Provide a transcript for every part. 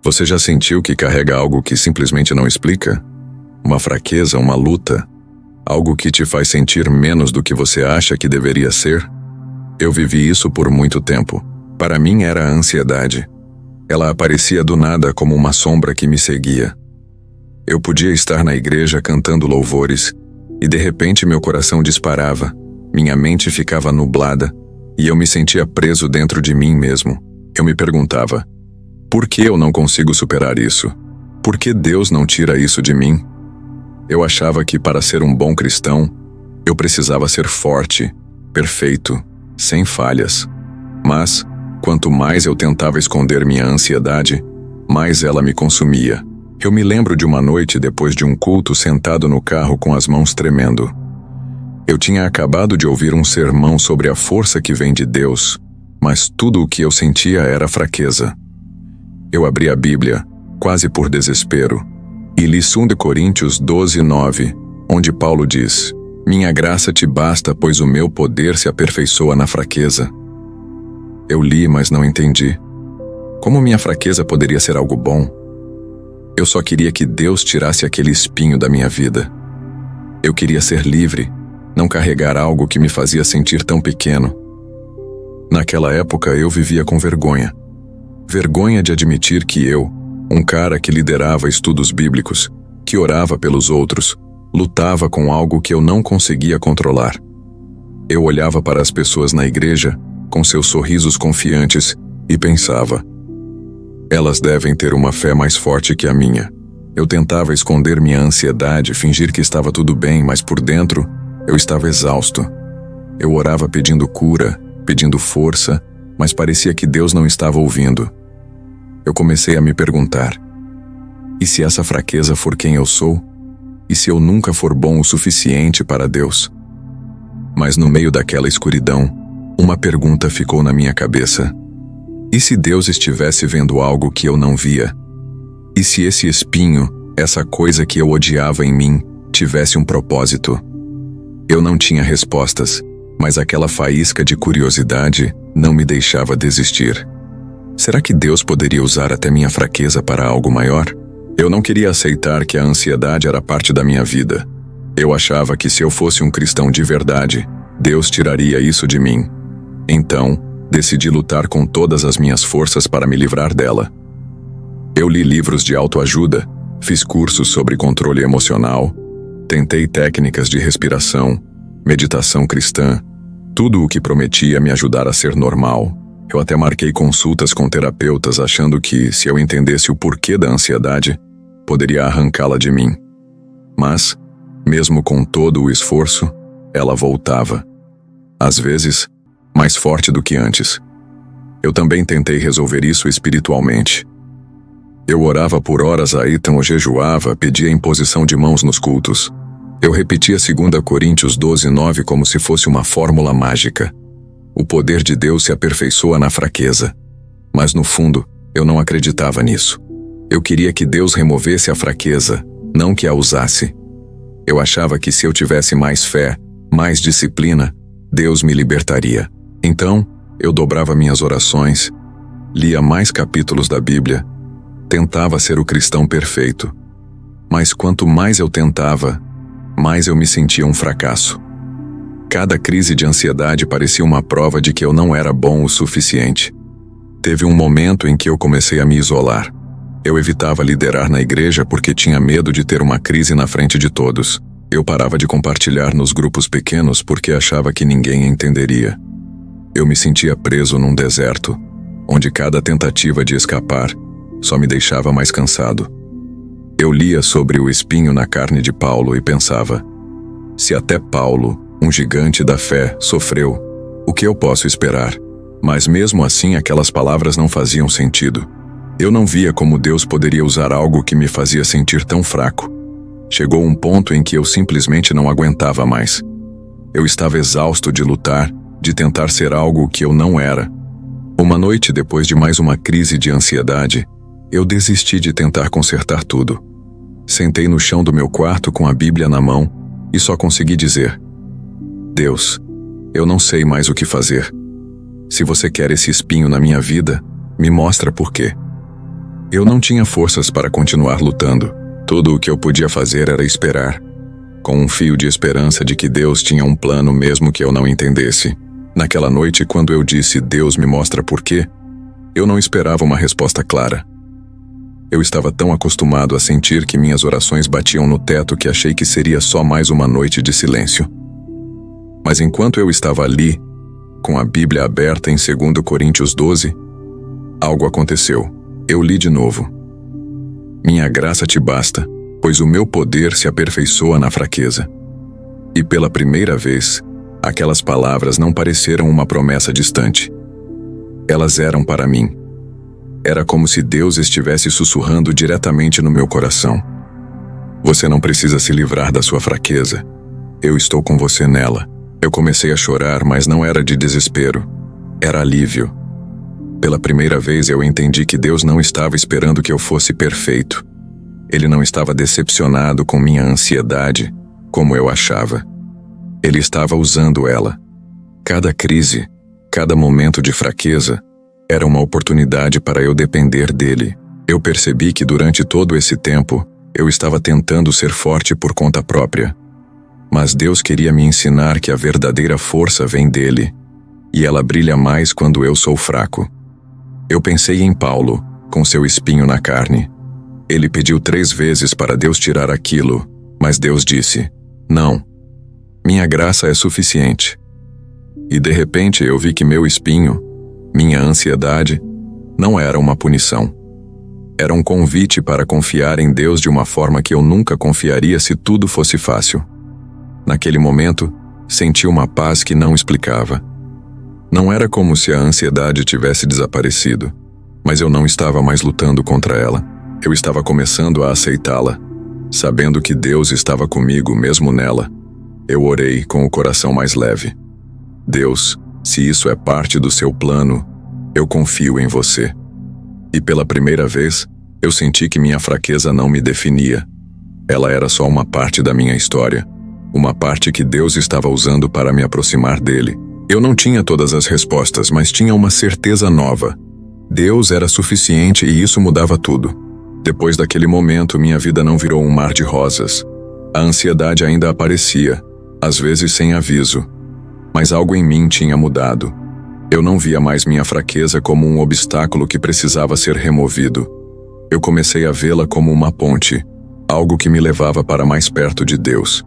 Você já sentiu que carrega algo que simplesmente não explica? Uma fraqueza, uma luta, algo que te faz sentir menos do que você acha que deveria ser? Eu vivi isso por muito tempo. Para mim era a ansiedade. Ela aparecia do nada como uma sombra que me seguia. Eu podia estar na igreja cantando louvores e de repente meu coração disparava, minha mente ficava nublada e eu me sentia preso dentro de mim mesmo. Eu me perguntava, por que eu não consigo superar isso? Por que Deus não tira isso de mim? Eu achava que para ser um bom cristão, eu precisava ser forte, perfeito, sem falhas. Mas, quanto mais eu tentava esconder minha ansiedade, mais ela me consumia. Eu me lembro de uma noite depois de um culto sentado no carro com as mãos tremendo. Eu tinha acabado de ouvir um sermão sobre a força que vem de Deus, mas tudo o que eu sentia era fraqueza. Eu abri a Bíblia, quase por desespero, e li 2 Coríntios 12:9, onde Paulo diz: "Minha graça te basta, pois o meu poder se aperfeiçoa na fraqueza." Eu li, mas não entendi. Como minha fraqueza poderia ser algo bom? Eu só queria que Deus tirasse aquele espinho da minha vida. Eu queria ser livre, não carregar algo que me fazia sentir tão pequeno. Naquela época eu vivia com vergonha. Vergonha de admitir que eu, um cara que liderava estudos bíblicos, que orava pelos outros, lutava com algo que eu não conseguia controlar. Eu olhava para as pessoas na igreja, com seus sorrisos confiantes, e pensava, elas devem ter uma fé mais forte que a minha. Eu tentava esconder minha ansiedade, fingir que estava tudo bem, mas por dentro, eu estava exausto. Eu orava pedindo cura, pedindo força, mas parecia que Deus não estava ouvindo. Eu comecei a me perguntar, e se essa fraqueza for quem eu sou? E se eu nunca for bom o suficiente para Deus? Mas no meio daquela escuridão, uma pergunta ficou na minha cabeça. E se Deus estivesse vendo algo que eu não via? E se esse espinho, essa coisa que eu odiava em mim, tivesse um propósito? Eu não tinha respostas, mas aquela faísca de curiosidade não me deixava desistir. Será que Deus poderia usar até minha fraqueza para algo maior? Eu não queria aceitar que a ansiedade era parte da minha vida. Eu achava que se eu fosse um cristão de verdade, Deus tiraria isso de mim. Então, decidi lutar com todas as minhas forças para me livrar dela. Eu li livros de autoajuda, fiz cursos sobre controle emocional, tentei técnicas de respiração, meditação cristã, tudo o que prometia me ajudar a ser normal. Eu até marquei consultas com terapeutas achando que, se eu entendesse o porquê da ansiedade, poderia arrancá-la de mim. Mas, mesmo com todo o esforço, ela voltava. Às vezes, mais forte do que antes. Eu também tentei resolver isso espiritualmente. Eu orava por horas a Ethan, jejuava, pedia imposição de mãos nos cultos. Eu repetia 2 Coríntios 12:9 como se fosse uma fórmula mágica. O poder de Deus se aperfeiçoa na fraqueza. Mas no fundo, eu não acreditava nisso. Eu queria que Deus removesse a fraqueza, não que a usasse. Eu achava que se eu tivesse mais fé, mais disciplina, Deus me libertaria. Então, eu dobrava minhas orações, lia mais capítulos da Bíblia, tentava ser o cristão perfeito. Mas quanto mais eu tentava, mais eu me sentia um fracasso. Cada crise de ansiedade parecia uma prova de que eu não era bom o suficiente. Teve um momento em que eu comecei a me isolar. Eu evitava liderar na igreja porque tinha medo de ter uma crise na frente de todos. Eu parava de compartilhar nos grupos pequenos porque achava que ninguém entenderia. Eu me sentia preso num deserto, onde cada tentativa de escapar só me deixava mais cansado. Eu lia sobre o espinho na carne de Paulo e pensava, se até Paulo, um gigante da fé, sofreu, o que eu posso esperar? Mas mesmo assim aquelas palavras não faziam sentido. Eu não via como Deus poderia usar algo que me fazia sentir tão fraco. Chegou um ponto em que eu simplesmente não aguentava mais. Eu estava exausto de lutar, de tentar ser algo que eu não era. Uma noite depois de mais uma crise de ansiedade, eu desisti de tentar consertar tudo. Sentei no chão do meu quarto com a Bíblia na mão e só consegui dizer, Deus, eu não sei mais o que fazer. Se você quer esse espinho na minha vida, me mostra por quê. Eu não tinha forças para continuar lutando. Tudo o que eu podia fazer era esperar, com um fio de esperança de que Deus tinha um plano mesmo que eu não entendesse. Naquela noite, quando eu disse "Deus me mostra por quê", eu não esperava uma resposta clara. Eu estava tão acostumado a sentir que minhas orações batiam no teto que achei que seria só mais uma noite de silêncio. Mas enquanto eu estava ali, com a Bíblia aberta em 2 Coríntios 12, algo aconteceu. Eu li de novo. Minha graça te basta, pois o meu poder se aperfeiçoa na fraqueza. E pela primeira vez, aquelas palavras não pareceram uma promessa distante. Elas eram para mim. Era como se Deus estivesse sussurrando diretamente no meu coração. Você não precisa se livrar da sua fraqueza. Eu estou com você nela. Eu comecei a chorar, mas não era de desespero. Era alívio. Pela primeira vez eu entendi que Deus não estava esperando que eu fosse perfeito. Ele não estava decepcionado com minha ansiedade, como eu achava. Ele estava usando ela. Cada crise, cada momento de fraqueza, era uma oportunidade para eu depender dele. Eu percebi que durante todo esse tempo, eu estava tentando ser forte por conta própria. Mas Deus queria me ensinar que a verdadeira força vem dele, e ela brilha mais quando eu sou fraco. Eu pensei em Paulo, com seu espinho na carne. Ele pediu 3 vezes para Deus tirar aquilo, mas Deus disse: "Não, minha graça é suficiente." E de repente eu vi que meu espinho, minha ansiedade, não era uma punição. Era um convite para confiar em Deus de uma forma que eu nunca confiaria se tudo fosse fácil. Naquele momento, senti uma paz que não explicava. Não era como se a ansiedade tivesse desaparecido, mas eu não estava mais lutando contra ela. Eu estava começando a aceitá-la, sabendo que Deus estava comigo mesmo nela. Eu orei com o coração mais leve. Deus, se isso é parte do seu plano, eu confio em você. E pela primeira vez, eu senti que minha fraqueza não me definia. Ela era só uma parte da minha história. Uma parte que Deus estava usando para me aproximar dele. Eu não tinha todas as respostas, mas tinha uma certeza nova. Deus era suficiente e isso mudava tudo. Depois daquele momento, minha vida não virou um mar de rosas. A ansiedade ainda aparecia, às vezes sem aviso. Mas algo em mim tinha mudado. Eu não via mais minha fraqueza como um obstáculo que precisava ser removido. Eu comecei a vê-la como uma ponte, algo que me levava para mais perto de Deus.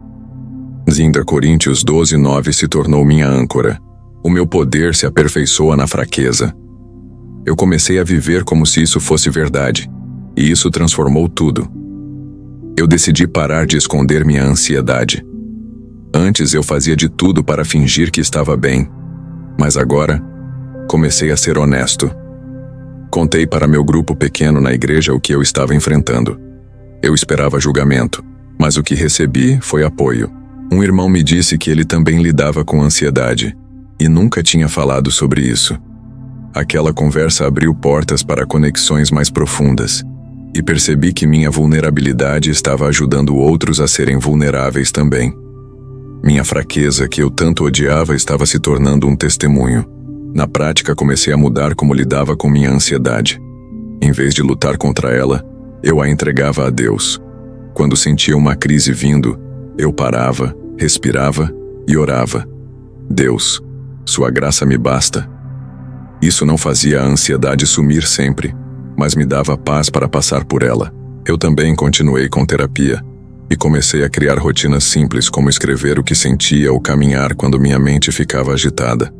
2 Coríntios 12:9 se tornou minha âncora. O meu poder se aperfeiçoa na fraqueza. Eu comecei a viver como se isso fosse verdade, e isso transformou tudo. Eu decidi parar de esconder minha ansiedade. Antes eu fazia de tudo para fingir que estava bem, mas agora comecei a ser honesto. Contei para meu grupo pequeno na igreja o que eu estava enfrentando. Eu esperava julgamento, mas o que recebi foi apoio. Um irmão me disse que ele também lidava com ansiedade, e nunca tinha falado sobre isso. Aquela conversa abriu portas para conexões mais profundas, e percebi que minha vulnerabilidade estava ajudando outros a serem vulneráveis também. Minha fraqueza, que eu tanto odiava, estava se tornando um testemunho. Na prática, comecei a mudar como lidava com minha ansiedade. Em vez de lutar contra ela, eu a entregava a Deus. Quando sentia uma crise vindo, eu parava, respirava e orava. Deus, sua graça me basta. Isso não fazia a ansiedade sumir sempre, mas me dava paz para passar por ela. Eu também continuei com terapia e comecei a criar rotinas simples como escrever o que sentia ou caminhar quando minha mente ficava agitada.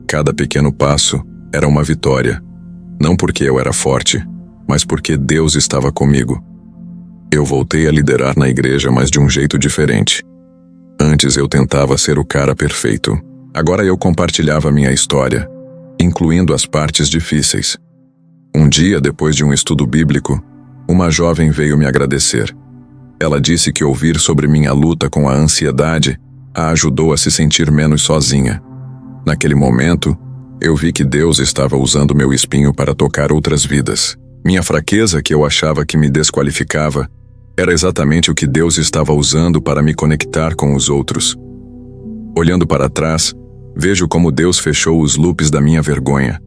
Cada pequeno passo era uma vitória, não porque eu era forte, mas porque Deus estava comigo. Eu voltei a liderar na igreja, mas de um jeito diferente. Antes eu tentava ser o cara perfeito. Agora eu compartilhava minha história, incluindo as partes difíceis. Um dia, depois de um estudo bíblico, uma jovem veio me agradecer. Ela disse que ouvir sobre minha luta com a ansiedade a ajudou a se sentir menos sozinha. Naquele momento, eu vi que Deus estava usando meu espinho para tocar outras vidas. Minha fraqueza, que eu achava que me desqualificava, era exatamente o que Deus estava usando para me conectar com os outros. Olhando para trás, vejo como Deus fechou os loops da minha vergonha.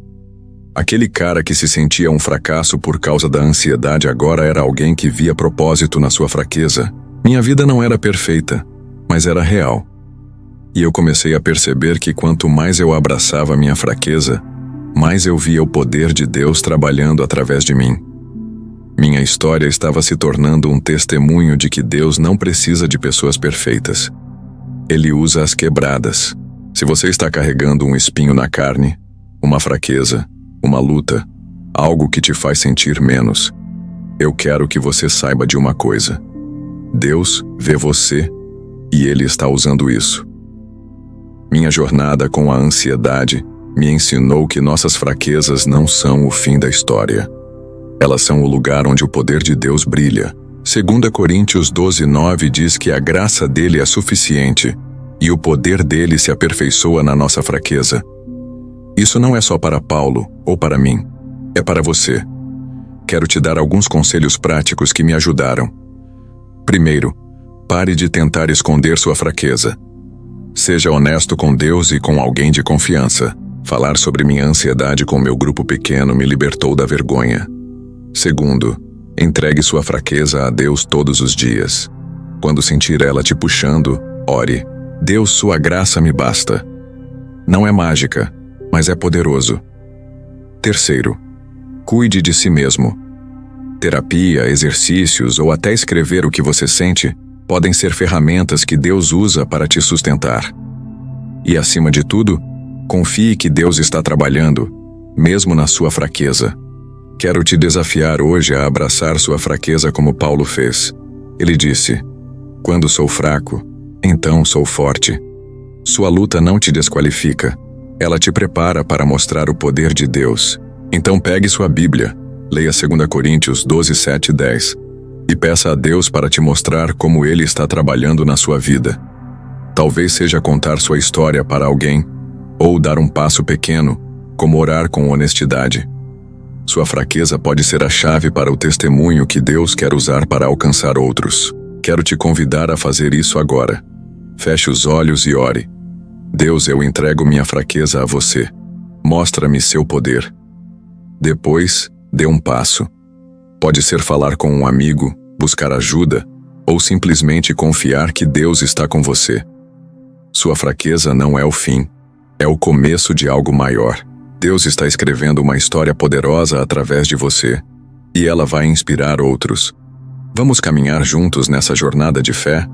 Aquele cara que se sentia um fracasso por causa da ansiedade agora era alguém que via propósito na sua fraqueza. Minha vida não era perfeita, mas era real. E eu comecei a perceber que quanto mais eu abraçava minha fraqueza, mais eu via o poder de Deus trabalhando através de mim. Minha história estava se tornando um testemunho de que Deus não precisa de pessoas perfeitas. Ele usa as quebradas. Se você está carregando um espinho na carne, uma fraqueza, uma luta, algo que te faz sentir menos, eu quero que você saiba de uma coisa. Deus vê você e Ele está usando isso. Minha jornada com a ansiedade me ensinou que nossas fraquezas não são o fim da história. Elas são o lugar onde o poder de Deus brilha. 2 Coríntios 12:9 diz que a graça dele é suficiente e o poder dele se aperfeiçoa na nossa fraqueza. Isso não é só para Paulo ou para mim, é para você. Quero te dar alguns conselhos práticos que me ajudaram. Primeiro, pare de tentar esconder sua fraqueza. Seja honesto com Deus e com alguém de confiança. Falar sobre minha ansiedade com meu grupo pequeno me libertou da vergonha. Segundo, entregue sua fraqueza a Deus todos os dias. Quando sentir ela te puxando, ore. Deus, sua graça me basta. Não é mágica, mas é poderoso. Terceiro, cuide de si mesmo. Terapia, exercícios ou até escrever o que você sente podem ser ferramentas que Deus usa para te sustentar. E acima de tudo, confie que Deus está trabalhando, mesmo na sua fraqueza. Quero te desafiar hoje a abraçar sua fraqueza como Paulo fez. Ele disse: "Quando sou fraco, então sou forte." Sua luta não te desqualifica. Ela te prepara para mostrar o poder de Deus. Então pegue sua Bíblia, leia 2 Coríntios 12:7 e 10, e peça a Deus para te mostrar como Ele está trabalhando na sua vida. Talvez seja contar sua história para alguém, ou dar um passo pequeno, como orar com honestidade. Sua fraqueza pode ser a chave para o testemunho que Deus quer usar para alcançar outros. Quero te convidar a fazer isso agora. Feche os olhos e ore. Deus, eu entrego minha fraqueza a você. Mostra-me seu poder. Depois, dê um passo. Pode ser falar com um amigo, buscar ajuda, ou simplesmente confiar que Deus está com você. Sua fraqueza não é o fim, é o começo de algo maior. Deus está escrevendo uma história poderosa através de você, e ela vai inspirar outros. Vamos caminhar juntos nessa jornada de fé?